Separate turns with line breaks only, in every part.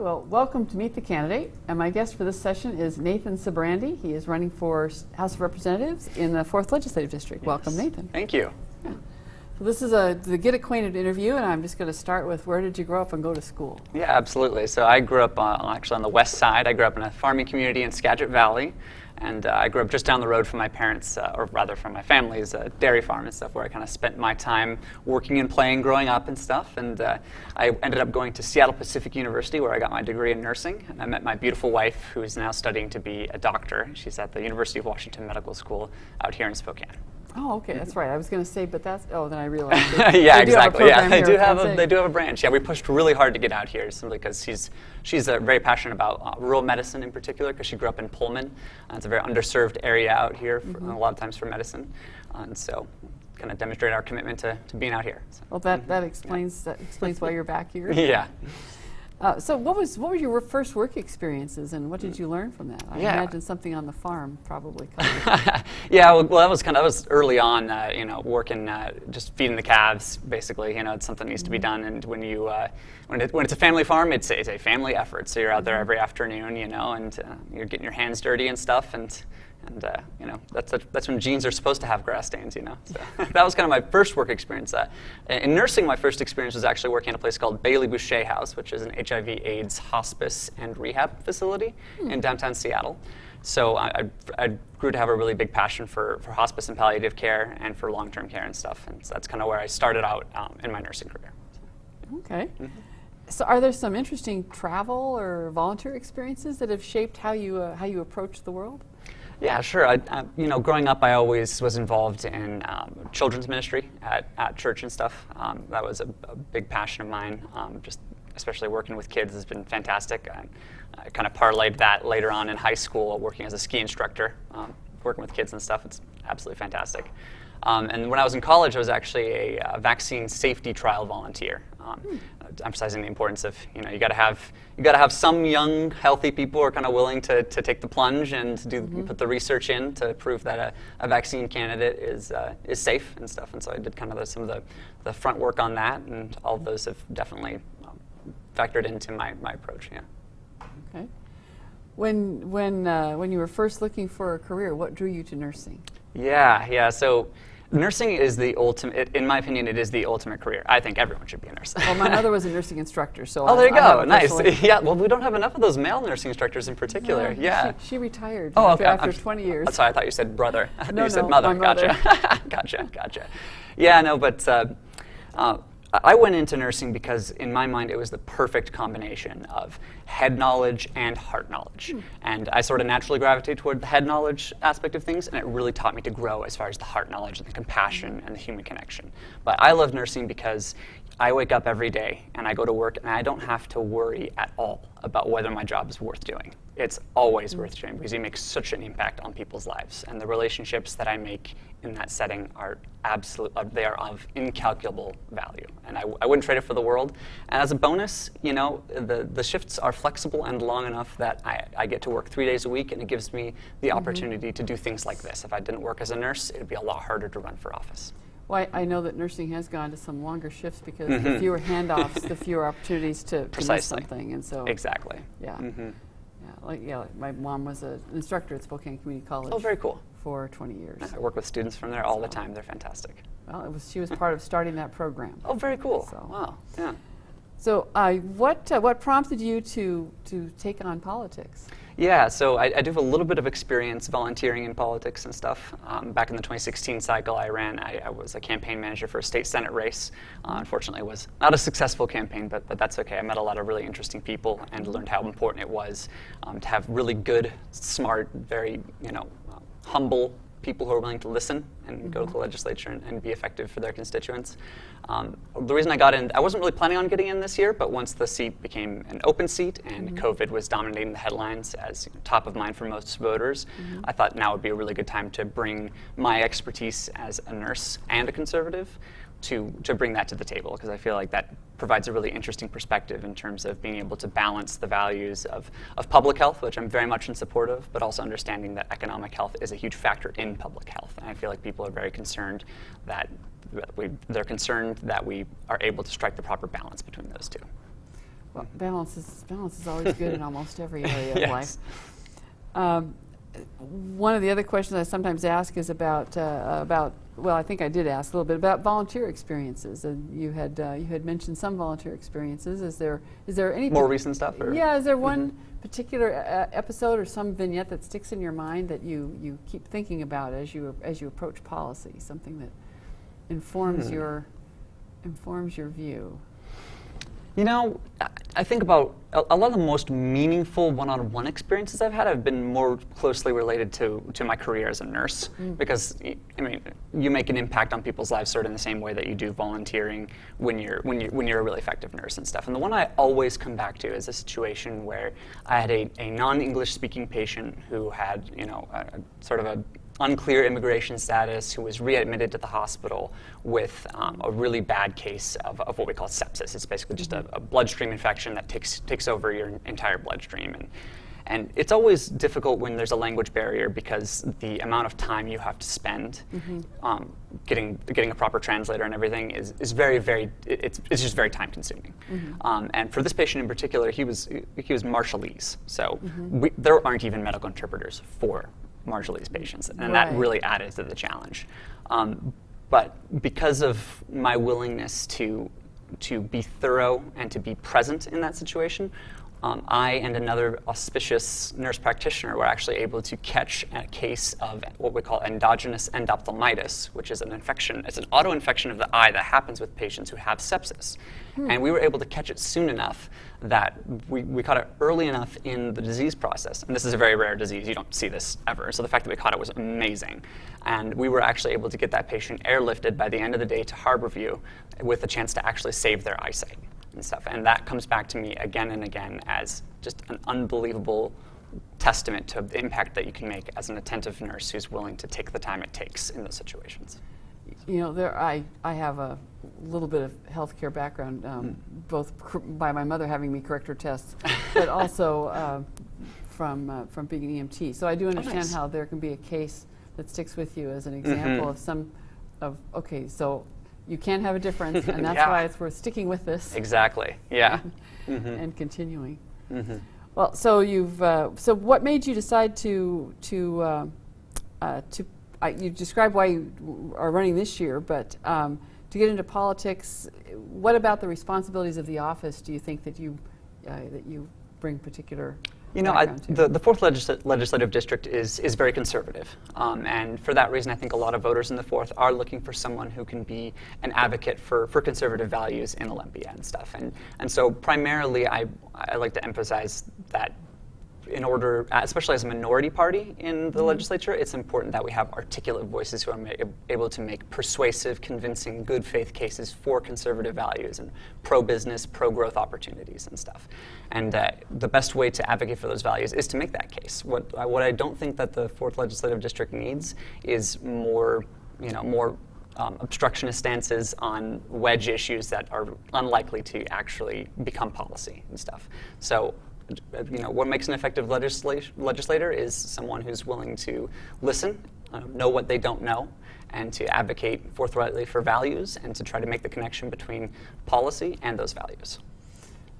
Well, welcome to Meet the Candidate, and my guest for this session is Nathan Sybrandy. He is running for House of Representatives in the 4th Legislative District. Yes. Welcome, Nathan.
Thank you.
Yeah. So this is the Get Acquainted interview, and I'm just going to start with, where did you grow up and go to school?
Yeah, absolutely. So I grew up actually on the west side. I grew up in a farming community in Skagit Valley, and I grew up just down the road from my parents, or rather from my family's dairy farm and stuff, where I kind of spent my time working and playing growing up and stuff. And I ended up going to Seattle Pacific University, where I got my degree in nursing. And I met my beautiful wife, who is now studying to be a doctor. She's at the University of Washington Medical School out here in Spokane.
Oh, okay, that's right. I was going to say, but that's, oh, then I realized.
Yeah, exactly. Yeah, they do have a branch. Yeah, we pushed really hard to get out here simply because she's very passionate about rural medicine in particular, because she grew up in Pullman. It's a very underserved area out here, a lot of times for medicine, and so kind of demonstrate our commitment to being out here. So.
Well, that explains why you're back here.
Yeah.
So what were your first work experiences, and what did you learn from that? I imagine something on the farm probably.
Yeah, well, that was early on, working, just feeding the calves, basically. It's something that needs to be done, and when it's a family farm, it's a family effort. So you're out there every afternoon, and you're getting your hands dirty and stuff, and that's when jeans are supposed to have grass stains, So that was kind of my first work experience. In nursing, my first experience was actually working at a place called Bailey Boucher House, which is an HIV/AIDS hospice and rehab facility in downtown Seattle. So I grew to have a really big passion for hospice and palliative care and for long-term care and stuff. And so that's kind of where I started out in my nursing career.
Okay. Mm-hmm. So are there some interesting travel or volunteer experiences that have shaped how you approach the world?
Yeah, sure. Growing up, I always was involved in children's ministry at church and stuff. That was a big passion of mine. Just especially working with kids has been fantastic. I kind of parlayed that later on in high school, working as a ski instructor, working with kids and stuff. It's absolutely fantastic. And when I was in college, I was actually a vaccine safety trial volunteer, emphasizing the importance of you got to have some young, healthy people who are kind of willing to take the plunge and put the research in to prove that a vaccine candidate is safe and stuff. And so I did kind of some of the front work on that, and all of those have definitely factored into my approach. Yeah.
Okay. When you were first looking for a career, what drew you to nursing?
Yeah. So nursing is the ultimate, in my opinion, it is the ultimate career. I think everyone should be a nurse.
Well, my mother was a nursing instructor, so
there you go. Nice. Yeah, well, we don't have enough of those male nursing instructors in particular. Yeah.
She retired
okay.
after 20 years.
I'm sorry, I thought you said brother.
No,
you said mother.
My mother.
Gotcha. Yeah, no, but I went into nursing because, in my mind, it was the perfect combination of head knowledge and heart knowledge. And I sort of naturally gravitated toward the head knowledge aspect of things, and it really taught me to grow as far as the heart knowledge and the compassion and the human connection. But I love nursing because I wake up every day and I go to work and I don't have to worry at all about whether my job is worth doing. It's always worth doing because you make such an impact on people's lives, and the relationships that I make in that setting are they are of incalculable value, and I wouldn't trade it for the world. And as a bonus, the shifts are flexible and long enough that I get to work 3 days a week, and it gives me the opportunity to do things like this. If I didn't work as a nurse, it'd be a lot harder to run for office.
Well, I know that nursing has gone to some longer shifts because the fewer handoffs, the fewer opportunities to miss something, and so
exactly.
Yeah. Like my mom was an instructor at Spokane Community College.
Oh, very cool.
For 20 years.
I work with students from there all the time. They're fantastic.
Well, she was part of starting that program.
Oh, very cool.
So.
Wow. Yeah.
So what prompted you to take on politics?
Yeah, so I do have a little bit of experience volunteering in politics and stuff. Back in the 2016 cycle I was a campaign manager for a state senate race. Unfortunately, it was not a successful campaign, but that's okay. I met a lot of really interesting people and learned how important it was to have really good, smart, very humble people who are willing to listen and go to the legislature and be effective for their constituents. The reason I got in, I wasn't really planning on getting in this year, but once the seat became an open seat and COVID was dominating the headlines as top of mind for most voters, I thought now would be a really good time to bring my expertise as a nurse and a conservative to bring that to the table, because I feel like that provides a really interesting perspective in terms of being able to balance the values of public health, which I'm very much in support of, but also understanding that economic health is a huge factor in public health. And I feel like people are very concerned that they're concerned that we are able to strike the proper balance between those two.
Well, balance is always good in almost every area of
Yes.
life. One of the other questions I sometimes ask is about well, I think I did ask a little bit about volunteer experiences, and you had mentioned some volunteer experiences. Is there any
More recent stuff? Or?
Yeah, is there one particular episode or some vignette that sticks in your mind that you keep thinking about as you approach policy? Something that informs your view.
I think about a lot of the most meaningful one-on-one experiences I've had have been more closely related to my career as a nurse, because you make an impact on people's lives sort of in the same way that you do volunteering when you're a really effective nurse and stuff. And the one I always come back to is a situation where I had a non-English speaking patient who had a sort of a unclear immigration status, who was readmitted to the hospital with a really bad case of what we call sepsis. It's basically just a bloodstream infection that takes over your entire bloodstream. And it's always difficult when there's a language barrier, because the amount of time you have to spend getting a proper translator and everything is very, very, it's just very time consuming. And for this patient in particular, he was Marshallese. So there aren't even medical interpreters for Marshallese patients, and that really added to the challenge. But because of my willingness to be thorough and to be present in that situation, I and another auspicious nurse practitioner were actually able to catch a case of what we call endogenous endophthalmitis, which is an infection. It's an autoinfection of the eye that happens with patients who have sepsis. And we were able to catch it soon enough that we caught it early enough in the disease process. And this is a very rare disease. You don't see this ever. So the fact that we caught it was amazing. And we were actually able to get that patient airlifted by the end of the day to Harborview with a chance to actually save their eyesight and stuff. And that comes back to me again and again as just an unbelievable testament to the impact that you can make as an attentive nurse who's willing to take the time it takes in those situations.
I have a little bit of healthcare background, both by my mother having me correct her tests, but also from being an EMT. So I do understand how there can be a case that sticks with you as an example of okay, so you can have a difference, and that's why it's worth sticking with this. Exactly. Yeah. And continuing. Well, so so what made you decide to you described why you are running this year, but to get into politics, what about the responsibilities of the office do you think that you bring particular background to?
The 4th Legislative District is very conservative, and for that reason I think a lot of voters in the 4th are looking for someone who can be an advocate for conservative values in Olympia and stuff. And so primarily I like to emphasize that in order, especially as a minority party in the legislature, it's important that we have articulate voices who are able to make persuasive, convincing, good faith cases for conservative values and pro-business, pro-growth opportunities and stuff. And the best way to advocate for those values is to make that case. What I don't think that the 4th Legislative District needs is more obstructionist stances on wedge issues that are unlikely to actually become policy and stuff. So what makes an effective legislator is someone who's willing to listen, know what they don't know, and to advocate forthrightly for values and to try to make the connection between policy and those values.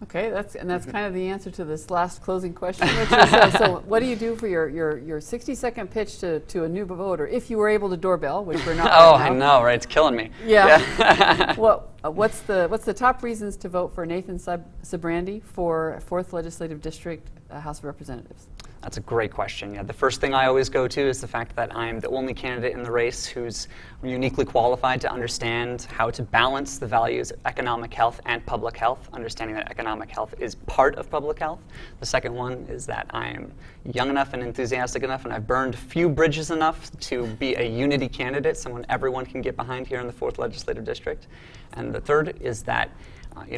Okay, that's kind of the answer to this last closing question, which is, so what do you do for your 60-second pitch to a new voter if you were able to doorbell, which we're not
Oh,
right now?
I know, right? It's killing me.
Yeah. Well, what's the top reasons to vote for Nathan Sybrandy for 4th Legislative District, House of Representatives?
That's a great question. Yeah, the first thing I always go to is the fact that I'm the only candidate in the race who's uniquely qualified to understand how to balance the values of economic health and public health, understanding that economic health is part of public health. The second one is that I am young enough and enthusiastic enough, and I've burned few bridges enough to be a unity candidate, someone everyone can get behind here in the 4th Legislative District. And the third is that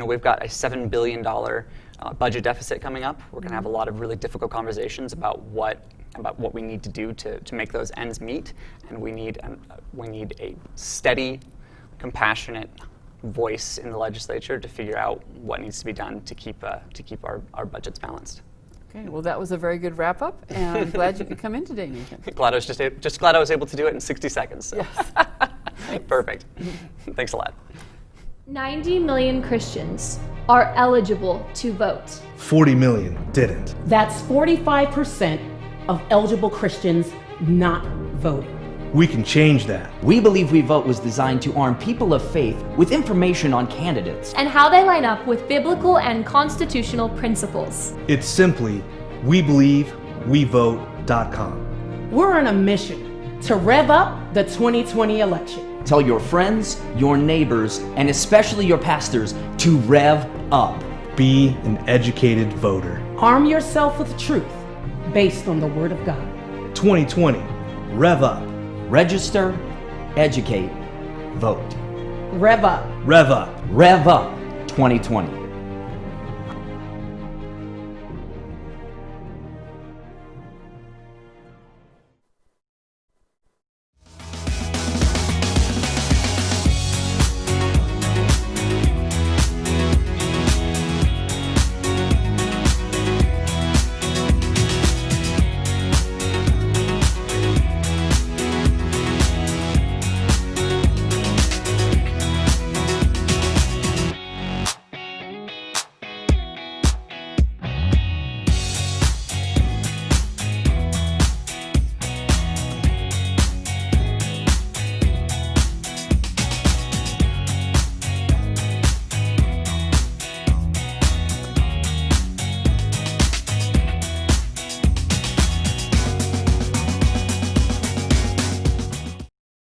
we've got a $7 billion budget deficit coming up. We're going to have a lot of really difficult conversations about what we need to do to make those ends meet, and we need a steady, compassionate voice in the legislature to figure out what needs to be done to keep our budgets balanced.
Okay, well, that was a very good wrap up, and I'm glad you could come in today, Nathan.
Glad I was just glad I was able to do it in 60 seconds. So.
Yes.
Perfect. Thanks a lot.
90 million Christians are eligible to vote.
40 million didn't.
That's 45% of eligible Christians not voting.
We can change that.
We believe We Vote was designed to arm people of faith with information on candidates
And how they line up with biblical and constitutional principles.
It's simply WeBelieveWeVote.com.
We're on a mission to rev up the 2020 election.
Tell your friends, your neighbors, and especially your pastors to rev up.
Be an educated voter.
Arm yourself with truth based on the Word of God.
2020, rev up.
Register, educate, vote.
Rev up.
Rev up.
Rev up 2020.